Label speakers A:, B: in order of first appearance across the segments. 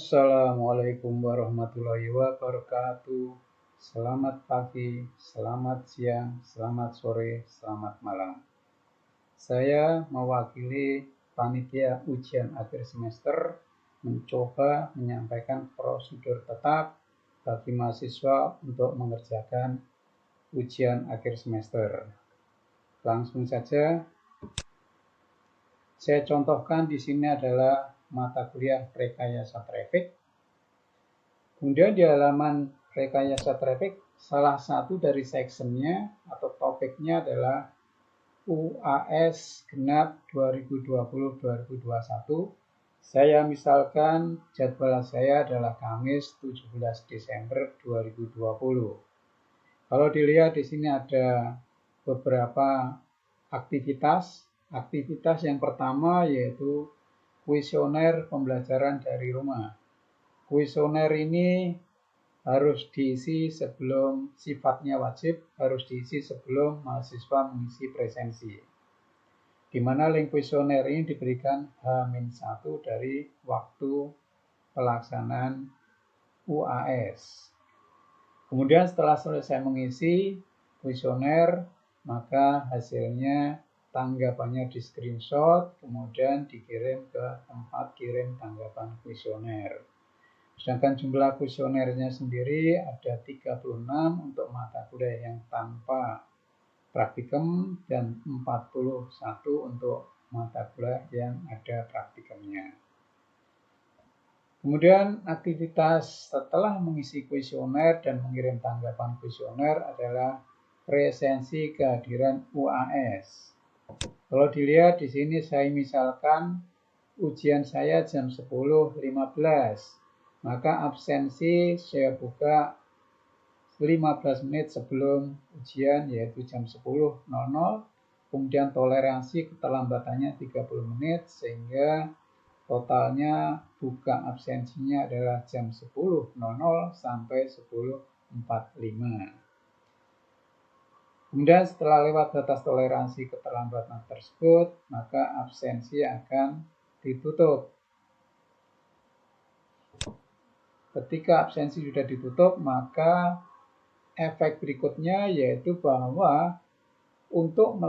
A: Assalamualaikum warahmatullahi wabarakatuh. Selamat pagi, selamat siang, selamat sore, selamat malam. Saya mewakili panitia ujian akhir semester mencoba menyampaikan prosedur tetap bagi mahasiswa untuk mengerjakan ujian akhir semester. Langsung saja, saya contohkan di sini adalah mata kuliah rekayasa trafik. Kemudian di halaman rekayasa trafik, salah satu dari sectionnya atau topiknya adalah UAS genap 2020-2021. Saya misalkan jadwal saya adalah Kamis 17 Desember 2020. Kalau dilihat di sini ada beberapa aktivitas. Aktivitas yang pertama yaitu kuesioner pembelajaran dari rumah. Kuesioner ini harus diisi sebelum, sifatnya wajib, harus diisi sebelum mahasiswa mengisi presensi. Di mana link kuesioner ini diberikan H-1 dari waktu pelaksanaan UAS. Kemudian setelah selesai mengisi kuesioner, maka hasilnya tanggapannya di screenshot, kemudian dikirim ke tempat kirim tanggapan kuesioner. Sedangkan jumlah kuesionernya sendiri ada 36 untuk mata kuliah yang tanpa praktikum dan 41 untuk mata kuliah yang ada praktikumnya. Kemudian aktivitas setelah mengisi kuesioner dan mengirim tanggapan kuesioner adalah presensi kehadiran UAS. Kalau dilihat di sini saya misalkan ujian saya jam 10.15. Maka absensi saya buka 15 menit sebelum ujian yaitu jam 10.00. Kemudian toleransi keterlambatannya 30 menit sehingga totalnya buka absensinya adalah jam 10.00 sampai 10.45. Kemudian setelah lewat batas toleransi keterlambatan tersebut, maka absensi akan ditutup. Ketika absensi sudah ditutup, maka efek berikutnya yaitu bahwa untuk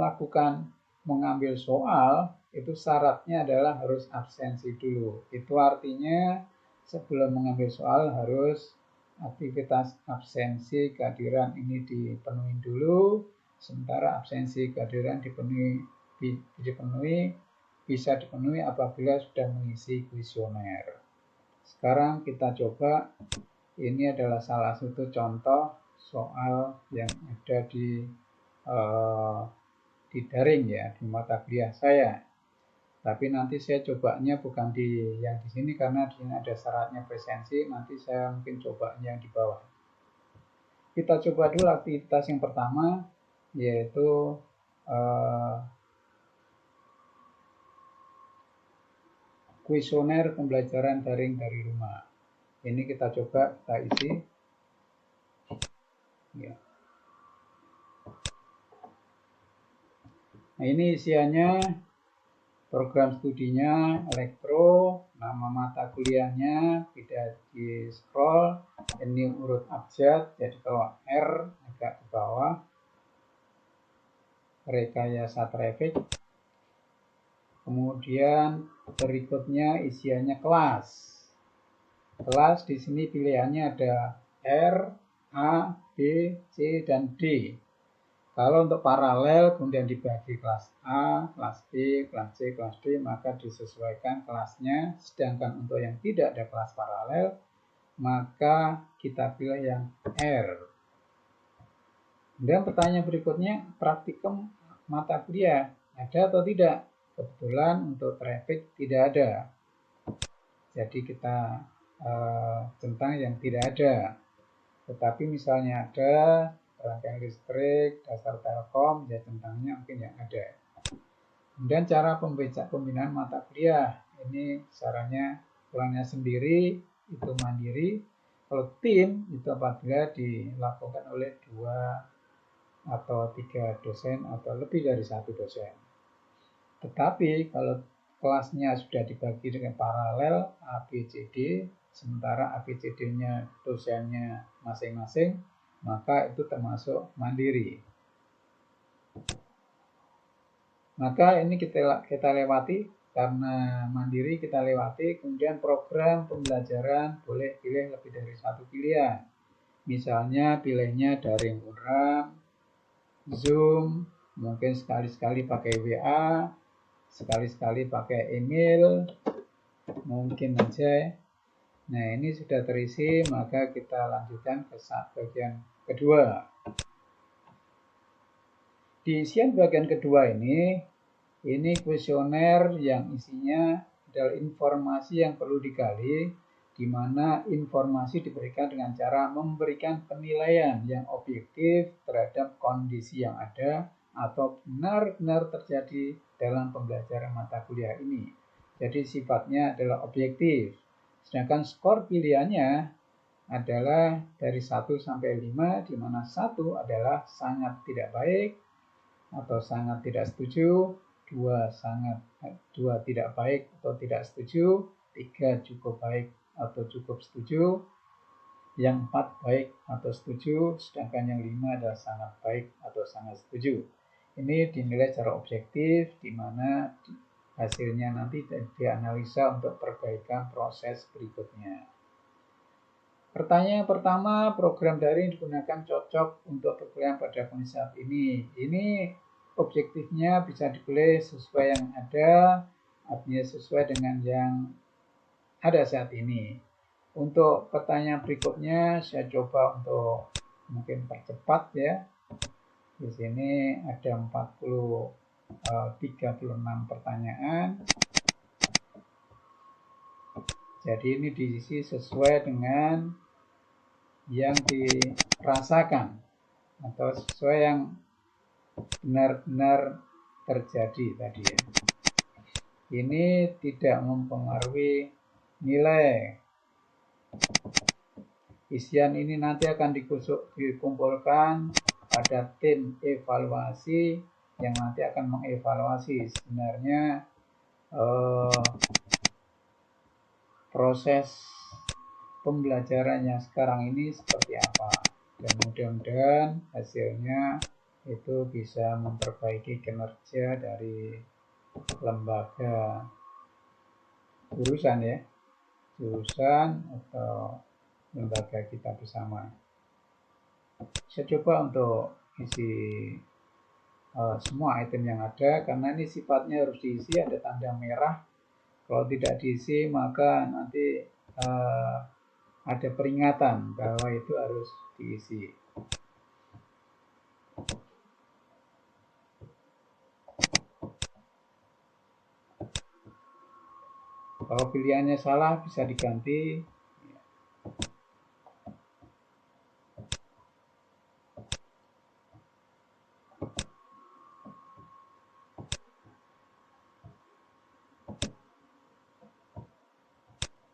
A: mengambil soal, itu syaratnya adalah harus absensi dulu. Itu artinya sebelum mengambil soal harus aktivitas absensi kehadiran ini dipenuhi dulu, sementara absensi kehadiran bisa dipenuhi apabila sudah mengisi kuesioner. Sekarang kita coba, ini adalah salah satu contoh soal yang ada di daring ya, di mata kuliah saya. Tapi nanti saya cobanya bukan yang di sini karena di sini ada syaratnya presensi, nanti saya mungkin cobanya yang di bawah. Kita coba dulu aktivitas yang pertama, yaitu kuesioner pembelajaran daring dari rumah. Ini kita coba, kita isi. Ya. Nah, ini isiannya program studinya elektro, nama mata kuliahnya, tidak di scroll, ini urut abjad, jadi kalau R agak ke bawah, rekayasa trafik. Kemudian berikutnya isiannya kelas. Kelas di sini pilihannya ada R, A, B, C, dan D. Kalau untuk paralel kemudian dibagi kelas A, kelas B, kelas C, kelas D, maka disesuaikan kelasnya. Sedangkan untuk yang tidak ada kelas paralel, maka kita pilih yang R. Dan pertanyaan berikutnya, praktikum mata kuliah ada atau tidak? Kebetulan untuk traffic tidak ada. Jadi kita tentang yang tidak ada. Tetapi misalnya ada rangkaian listrik, dasar telkom, ya tentangnya mungkin yang ada. Kemudian cara pembinaan mata kuliah, ini caranya pulangnya sendiri, itu mandiri. Kalau tim, itu apabila dilakukan oleh 2 atau 3 dosen atau lebih dari 1 dosen. Tetapi kalau kelasnya sudah dibagi dengan paralel A, B, C, D, sementara A, B, C, D-nya dosennya masing-masing, maka itu termasuk mandiri. Maka ini kita lewati, karena mandiri kita lewati. Kemudian program pembelajaran boleh pilih lebih dari satu pilihan. Misalnya pilihnya daring program, Zoom, mungkin sekali-sekali pakai WA, sekali-sekali pakai email, mungkin aja. Nah, ini sudah terisi, maka kita lanjutkan ke bagian kedua. Di isian bagian kedua ini kuesioner yang isinya adalah informasi yang perlu digali, di mana informasi diberikan dengan cara memberikan penilaian yang objektif terhadap kondisi yang ada atau benar-benar terjadi dalam pembelajaran mata kuliah ini. Jadi sifatnya adalah objektif. Sedangkan skor pilihannya adalah dari 1 sampai 5, di mana 1 adalah sangat tidak baik atau sangat tidak setuju, 2 tidak baik atau tidak setuju, 3 cukup baik atau cukup setuju, yang 4 baik atau setuju, sedangkan yang 5 adalah sangat baik atau sangat setuju. Ini dinilai secara objektif, di mana hasilnya nanti dianalisa untuk perbaikan proses berikutnya. Pertanyaan pertama, program daring digunakan cocok untuk perkuliahan pada kondisi saat ini. Ini objektifnya bisa dipilih sesuai yang ada, artinya sesuai dengan yang ada saat ini. Untuk pertanyaan berikutnya, saya coba untuk mungkin percepat ya. Di sini ada 36 pertanyaan. Jadi ini diisi sesuai dengan yang dirasakan atau sesuai yang benar-benar terjadi tadi ya. Ini tidak mempengaruhi nilai. Isian ini nanti akan dikumpulkan pada tim evaluasi yang nanti akan mengevaluasi sebenarnya proses pembelajaran yang sekarang ini seperti apa, dan mudah-mudahan hasilnya itu bisa memperbaiki kinerja dari lembaga jurusan ya, jurusan atau lembaga kita bersama. Saya coba untuk isi semua item yang ada, karena ini sifatnya harus diisi, ada tanda merah. Kalau tidak diisi maka nanti ada peringatan bahwa itu harus diisi. Kalau pilihannya salah bisa diganti.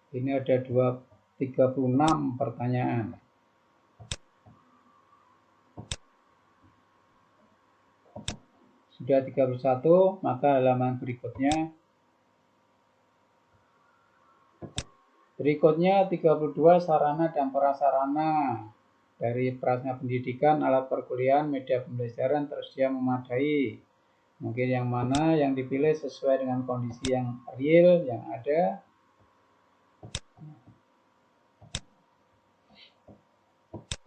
A: Ini ada 36 pertanyaan. Sudah 31, maka halaman berikutnya. Berikutnya 32, sarana dan prasarana. Dari prasarana pendidikan, alat perkuliahan, media pembelajaran tersedia memadai. Mungkin yang mana yang dipilih sesuai dengan kondisi yang real, yang ada.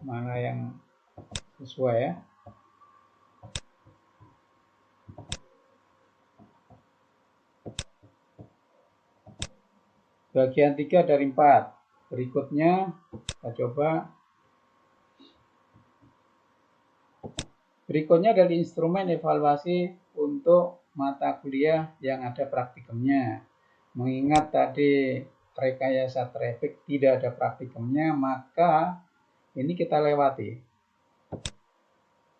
A: Mana yang sesuai ya. Bagian 3 dari 4. Berikutnya kita coba. Berikutnya dari instrumen evaluasi untuk mata kuliah yang ada praktikumnya. Mengingat tadi rekayasa traffic tidak ada praktikumnya, maka ini kita lewati.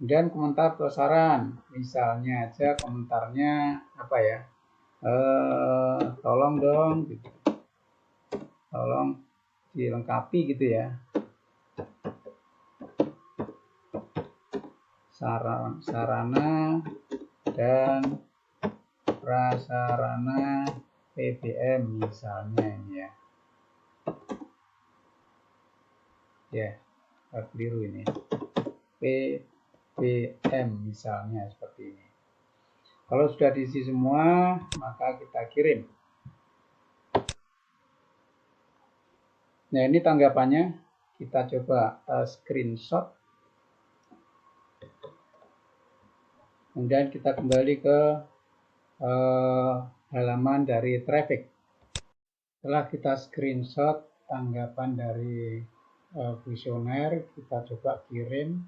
A: Dan komentar atau saran, misalnya aja komentarnya apa ya, tolong dong gitu. Tolong dilengkapi gitu ya, sarana dan prasarana PBM misalnya ini ya. Ya, keliru ini. PBM misalnya seperti ini. Kalau sudah diisi semua, maka kita kirim. Nah, ini tanggapannya. Kita coba screenshot. Kemudian kita kembali ke halaman dari traffic. Setelah kita screenshot tanggapan dari kuesioner, kita coba kirim.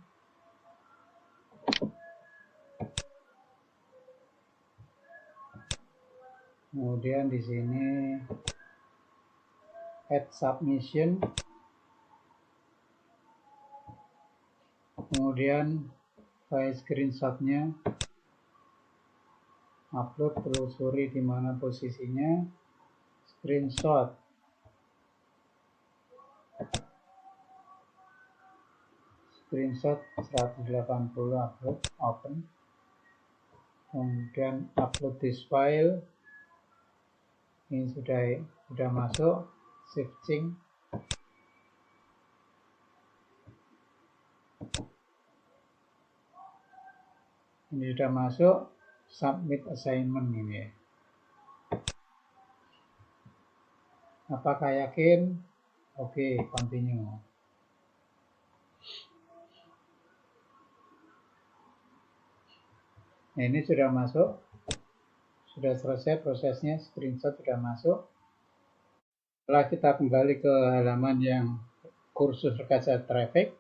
A: Kemudian di sini add submission. Kemudian file screenshotnya, upload, telusuri di mana posisinya, screenshot. Screenshot 180, upload, open. Kemudian upload this file. Ini sudah masuk, shifting. Ini sudah masuk, submit assignment ini. Apakah yakin? Oke, continue. Nah, ini sudah masuk. Sudah selesai prosesnya, screenshot sudah masuk. Setelah kita kembali ke halaman yang kursus rekayasa traffic,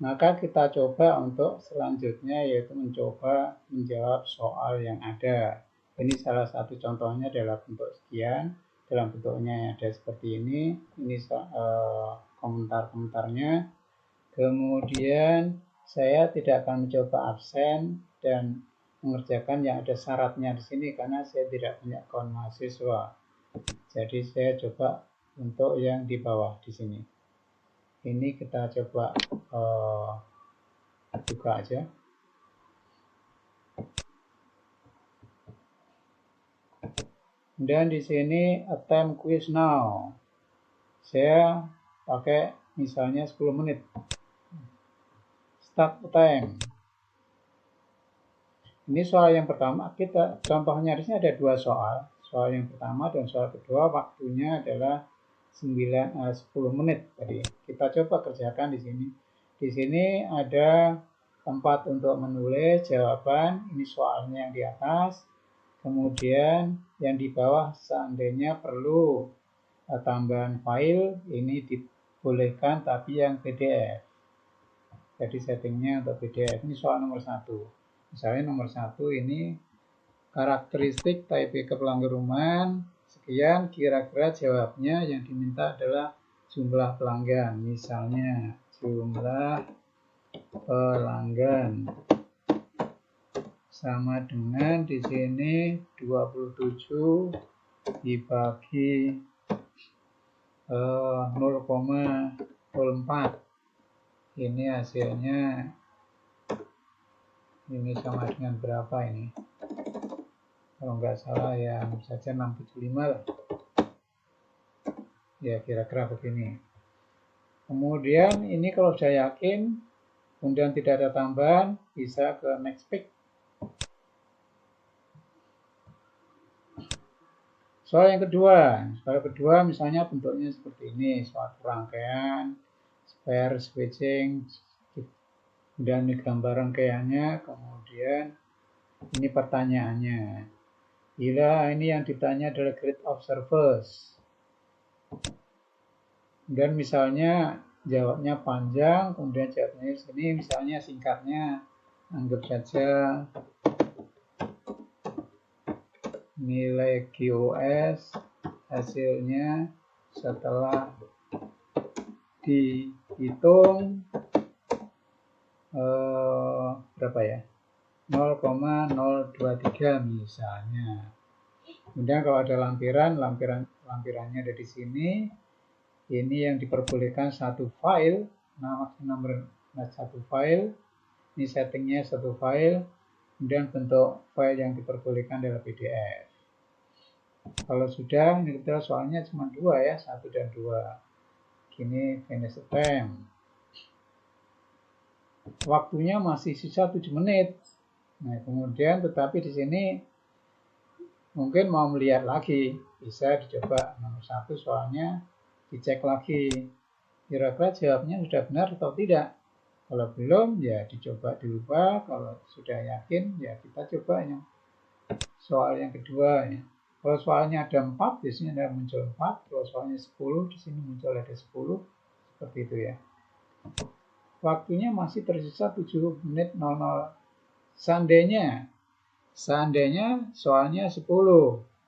A: maka kita coba untuk selanjutnya yaitu mencoba menjawab soal yang ada. Ini salah satu contohnya adalah bentuk sekian, dalam bentuknya ada seperti ini komentar-komentarnya. Kemudian saya tidak akan mencoba absen dan mengerjakan yang ada syaratnya di sini karena saya tidak punya akun mahasiswa. Jadi saya coba untuk yang di bawah di sini. Ini kita coba buka aja. Dan di sini attempt quiz now. Saya pakai misalnya 10 menit. Start time. Ini soal yang pertama, kita contohnya di sini ada 2 soal. Soal yang pertama dan soal kedua waktunya adalah 10 menit tadi. Kita coba kerjakan di sini. Di sini ada tempat untuk menulis jawaban. Ini soalnya yang di atas. Kemudian yang di bawah seandainya perlu tambahan file, ini dibolehkan tapi yang PDF. Jadi settingnya untuk PDF. Ini soal nomor 1. Misalnya nomor 1 ini karakteristik type kepelanggaran sekian, kira-kira jawabnya yang diminta adalah jumlah pelanggan. Misalnya jumlah pelanggan sama dengan di sini 27 dibagi 0,04. Ini hasilnya ini sama dengan berapa ini? Kalau nggak salah ya saja 675 lah. Ya kira-kira begini. Kemudian ini kalau sudah yakin, kemudian tidak ada tambahan, bisa ke next pick. Soal yang kedua. Soal kedua misalnya bentuknya seperti ini. Soal rangkaian, pair switching, dan ini gambar rangkaiannya, kemudian ini pertanyaannya. Bila ini yang ditanya adalah grade of service. Dan misalnya jawabnya panjang, kemudian jawabnya di sini misalnya singkatnya, anggap saja nilai QoS hasilnya setelah dihitung berapa ya? 0,023 misalnya. Kemudian kalau ada lampirannya ada di sini. Ini yang diperbolehkan satu file, nomor satu file. Ini settingnya satu file. Kemudian bentuk file yang diperbolehkan adalah PDF. Kalau sudah, ini kita soalnya cuma 2 ya, 1 dan 2. Gini finish attempt. Waktunya masih sisa 7 menit. Nah, kemudian tetapi di sini mungkin mau melihat lagi, bisa dicoba nomor 1 soalnya dicek lagi. Kira-kira jawabnya sudah benar atau tidak. Kalau belum, ya dicoba diubah. Kalau sudah yakin, ya kita coba yang soal yang kedua ya. Kalau soalnya ada 4, di sini ada muncul 4. Kalau soalnya 10, di sini muncul ada 10. Seperti itu ya. Waktunya masih tersisa 7 menit 00. Seandainya soalnya 10,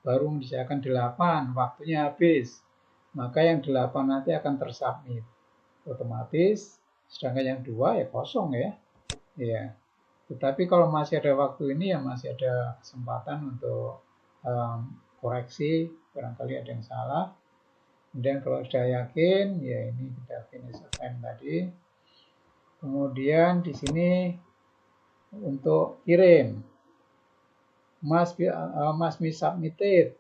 A: baru mengerjakan 8, waktunya habis. Maka yang 8 nanti akan tersubmit. Otomatis, sedangkan yang 2 ya kosong ya. Ya. Tetapi kalau masih ada waktu ini ya masih ada kesempatan untuk koreksi, barangkali ada yang salah. Kemudian kalau sudah yakin, ya ini kita finish attempt tadi. Kemudian di sini untuk kirim, must be submitted,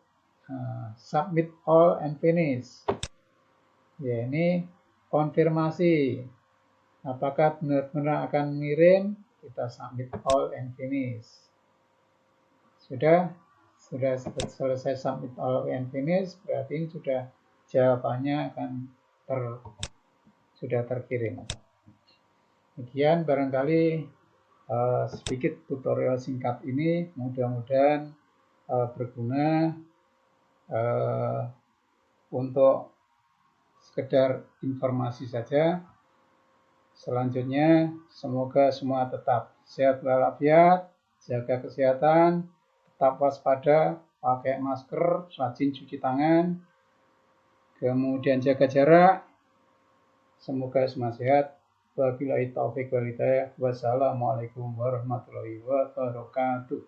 A: submit all and finish. Ya ini konfirmasi, apakah benar-benar akan mengirim, kita submit all and finish. Sudah selesai submit all and finish, berarti sudah jawabannya akan sudah terkirim. Demikian barangkali sedikit tutorial singkat ini mudah-mudahan berguna untuk sekedar informasi saja. Selanjutnya semoga semua tetap sehat walafiat, jaga kesehatan, tetap waspada, pakai masker, rajin cuci tangan, kemudian jaga jarak. Semoga semua sehat. Wabillahi taufiq wal hidayah. Wassalamualaikum warahmatullahi wabarakatuh.